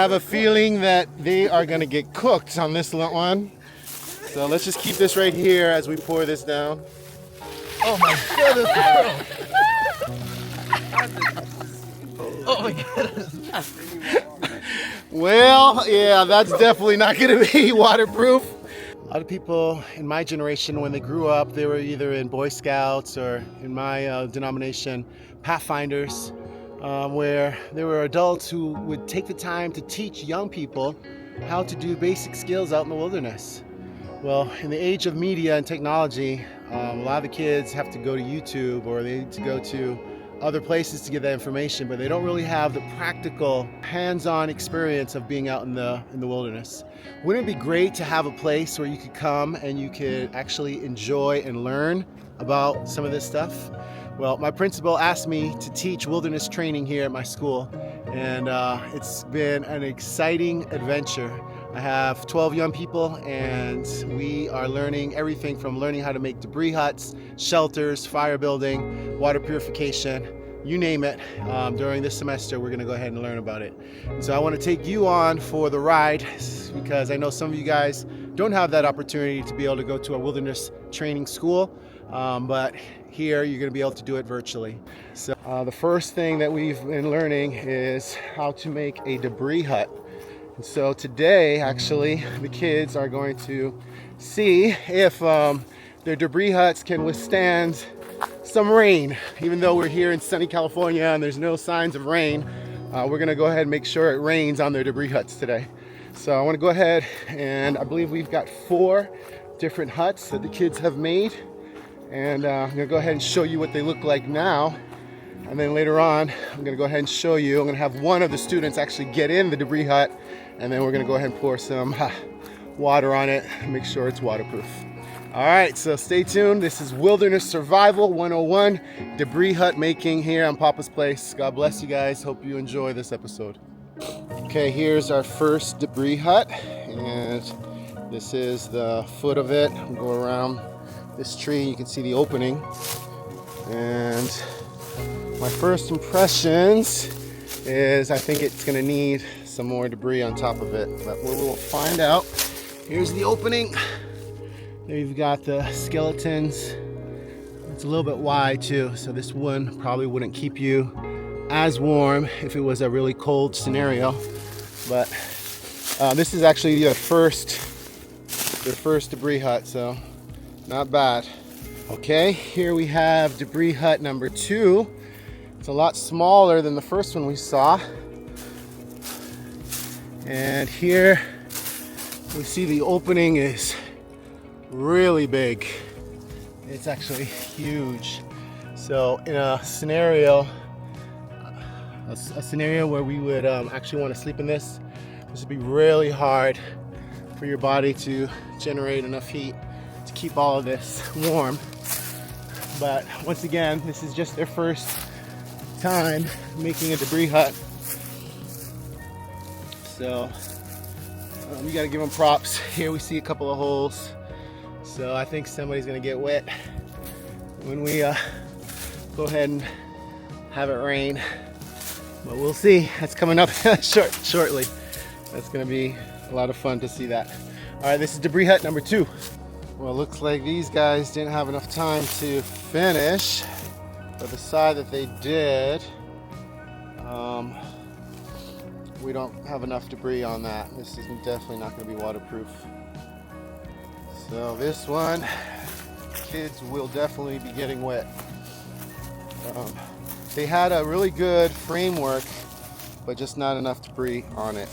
have a feeling that they are gonna get cooked on this one. So let's just keep this right here as we pour this down. Oh my goodness. Oh my goodness. Well, yeah, that's definitely not gonna be waterproof. A lot of people in my generation, when they grew up, they were either in Boy Scouts or in my denomination, Pathfinders, where there were adults who would take the time to teach young people how to do basic skills out in the wilderness. Well, in the age of media and technology, a lot of the kids have to go to YouTube or they need to go to other places to get that information, but they don't really have the practical, hands-on experience of being out in the wilderness. Wouldn't it be great to have a place where you could come and you could actually enjoy and learn about some of this stuff? Well, my principal asked me to teach wilderness training here at my school, and it's been an exciting adventure. I have 12 young people, and we are learning everything from learning how to make debris huts, shelters, fire building, water purification, you name it. During this semester, we're gonna go ahead and learn about it. So I wanna take you on for the ride because I know some of you guys don't have that opportunity to be able to go to a wilderness training school, but here you're gonna be able to do it virtually. So the first thing that we've been learning is how to make a debris hut. And so today, actually, the kids are going to see if their debris huts can withstand some rain. Even though we're here in sunny California and there's no signs of rain, we're gonna go ahead and make sure it rains on their debris huts today. So I wanna go ahead, and I believe we've got 4 different huts that the kids have made. And I'm gonna go ahead and show you what they look like now. And then later on, I'm gonna go ahead and show you, I'm gonna have one of the students actually get in the debris hut, and then we're gonna go ahead and pour some water on it and make sure it's waterproof. All right, so stay tuned. This is Wilderness Survival 101, debris hut making here on Papa's Place. God bless you guys. Hope you enjoy this episode. Okay, here's our first debris hut, and this is the foot of it. We'll go around this tree. You can see the opening. And my first impressions is I think it's gonna need some more debris on top of it, but we'll find out. Here's the opening. There you've got the skeletons. It's a little bit wide too, so this one probably wouldn't keep you as warm if it was a really cold scenario. But this is actually their first debris hut, so not bad. Okay, here we have debris hut number 2. It's a lot smaller than the first one we saw. And here we see the opening is really big. It's actually huge. So in a scenario where we would actually want to sleep in this would be really hard for your body to generate enough heat to keep all of this warm. But once again, this is just their first time making a debris hut. So you gotta give them props. Here we see a couple of holes. So I think somebody's gonna get wet when we go ahead and have it rain. But we'll see. That's coming up shortly. That's gonna be a lot of fun to see that. All right, this is debris hut number 2. Well, it looks like these guys didn't have enough time to finish, but the side that they did, we don't have enough debris on that. This is definitely not going to be waterproof. So this one, kids will definitely be getting wet. They had a really good framework, but just not enough debris on it.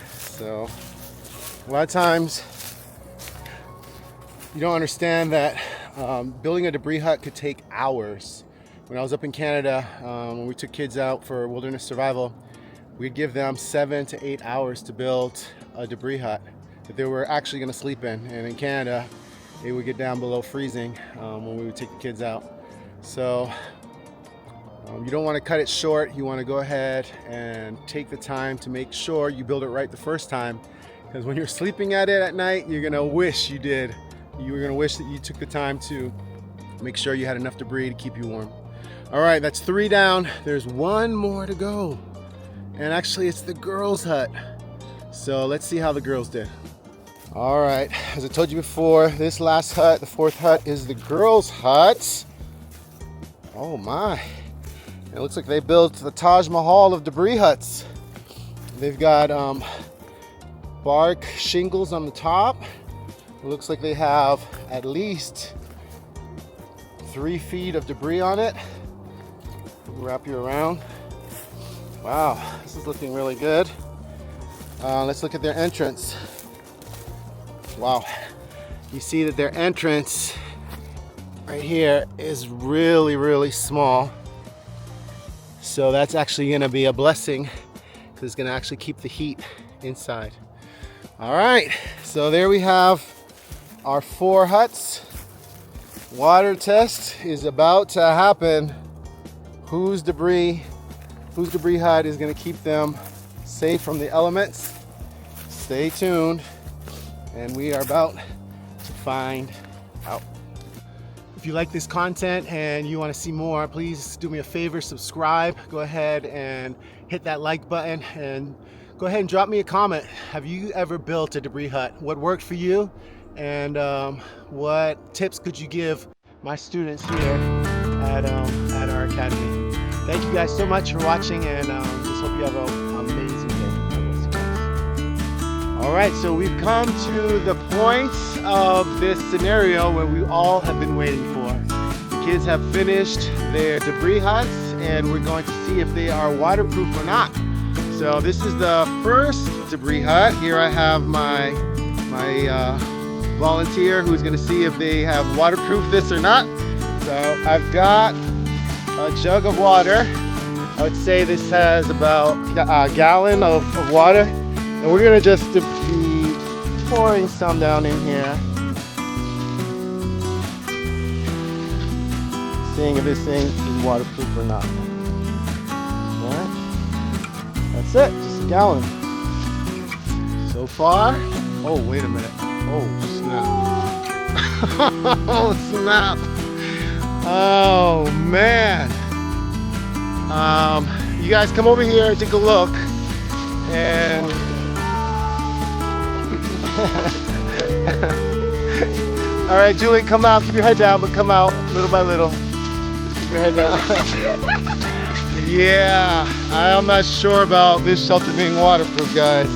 So a lot of times you don't understand that building a debris hut could take hours. When I was up in Canada, when we took kids out for wilderness survival, we'd give them 7 to 8 hours to build a debris hut that they were actually going to sleep in. And in Canada, it would get down below freezing when we would take the kids out. So you don't want to cut it short. You want to go ahead and take the time to make sure you build it right the first time. Because when you're sleeping at it at night, you're going to wish you did. You were going to wish that you took the time to make sure you had enough debris to keep you warm. All right, that's 3 down. There's 1 more to go. And actually it's the girls' hut. So let's see how the girls did. All right, as I told you before, this last hut, the fourth hut, is the girls' hut. Oh my. It looks like they built the Taj Mahal of debris huts. They've got bark shingles on the top. It looks like they have at least 3 feet of debris on it. Wrap you around. Wow, this is looking really good. Let's look at their entrance. Wow, you see that their entrance right here is really, really small. So that's actually gonna be a blessing because it's gonna actually keep the heat inside. All right, so there we have our 4 huts. Water test is about to happen. Whose debris hut is gonna keep them safe from the elements? Stay tuned, and we are about to find out. If you like this content and you want to see more, please do me a favor, subscribe. Go ahead and hit that like button and go ahead and drop me a comment. Have you ever built a debris hut? What worked for you? And what tips could you give my students here at our academy? Thank you guys so much for watching, and just hope you have an amazing day. All right, so we've come to the point of this scenario where we all have been waiting for. The kids have finished their debris huts, and we're going to see if they are waterproof or not. So this is the first debris hut. Here I have my volunteer who's going to see if they have waterproof this or not. So I've got a jug of water. I would say this has about a gallon of water, and we're gonna just be pouring some down in here, seeing if this thing is waterproof or not. All right, that's it, just a gallon. So far, oh wait a minute, oh snap, oh snap. Oh man, you guys come over here and take a look, and all right, Julie, come out, keep your head down, but come out little by little. Keep your head down. Yeah, I'm not sure about this shelter being waterproof, guys.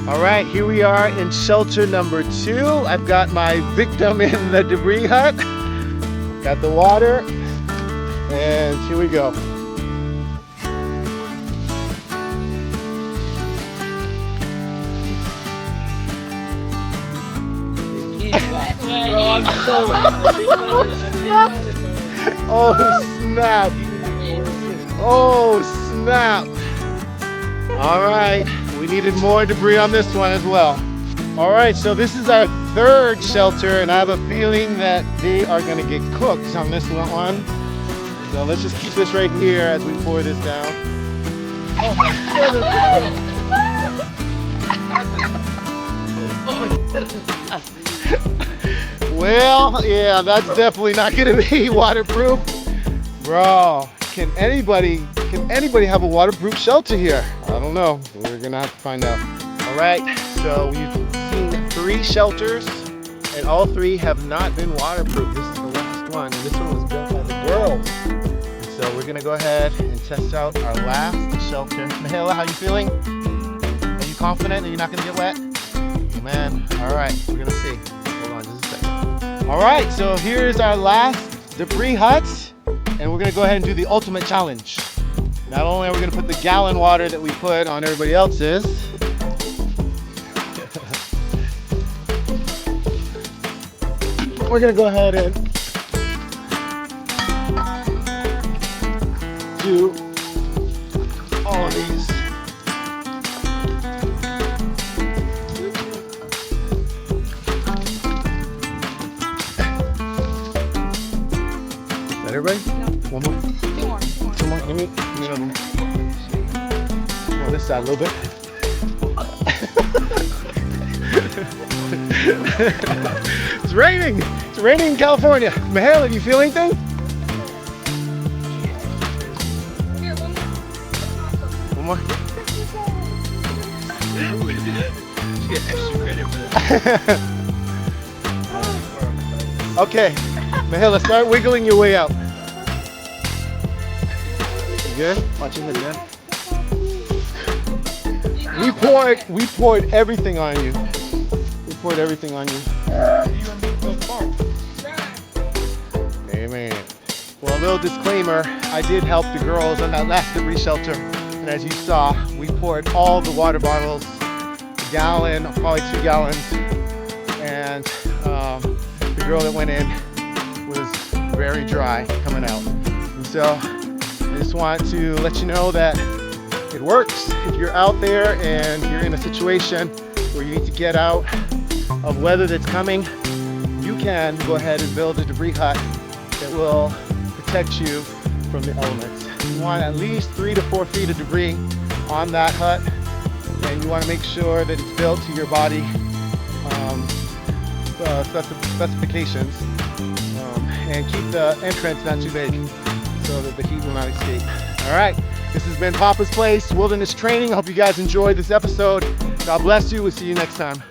All right, here we are in shelter number 2. I've got my victim in the debris hut. Got the water, and here we go. Oh snap! Oh snap! All right, we needed more debris on this one as well. All right, so this is our 3rd shelter, and I have a feeling that they are going to get cooked on this one. So let's just keep this right here as we pour this down. Oh my goodness! Well, yeah, that's definitely not going to be waterproof, bro. Can anybody have a waterproof shelter here? I don't know. We're going to have to find out. All right, so we've seen 3 shelters, and all 3 have not been waterproof. This is the last one, and this one was built by the girls. And so we're gonna go ahead and test out our last shelter. Mahela, how you feeling? Are you confident that you're not gonna get wet? Oh, man, all right, we're gonna see. Hold on just a second. All right, so here's our last debris hut, and we're gonna go ahead and do the ultimate challenge. Not only are we gonna put the gallon water that we put on everybody else's, we're gonna go ahead and do all of these. Is that everybody? No. One more? Two more. Give me another one. On this side a little bit. It's raining. It's raining in California. Mahela, do you feel anything? Here, one One more. You get extra credit for that. Okay, Mahila, start wiggling your way out. You good? Watching it again. We poured everything on you. We poured everything on you. Amen. Well, a little disclaimer, I did help the girls on that last debris shelter. And as you saw, we poured all the water bottles, a gallon, probably 2 gallons. And the girl that went in was very dry coming out. And so I just want to let you know that it works. If you're out there and you're in a situation where you need to get out of weather that's coming, you can go ahead and build a debris hut that will protect you from the elements. You want at least 3 to 4 feet of debris on that hut, and you want to make sure that it's built to your body specifications, and keep the entrance not too big so that the heat will not escape. All right, this has been Papa's Place Wilderness Training. I hope you guys enjoyed this episode. God bless you. We'll see you next time.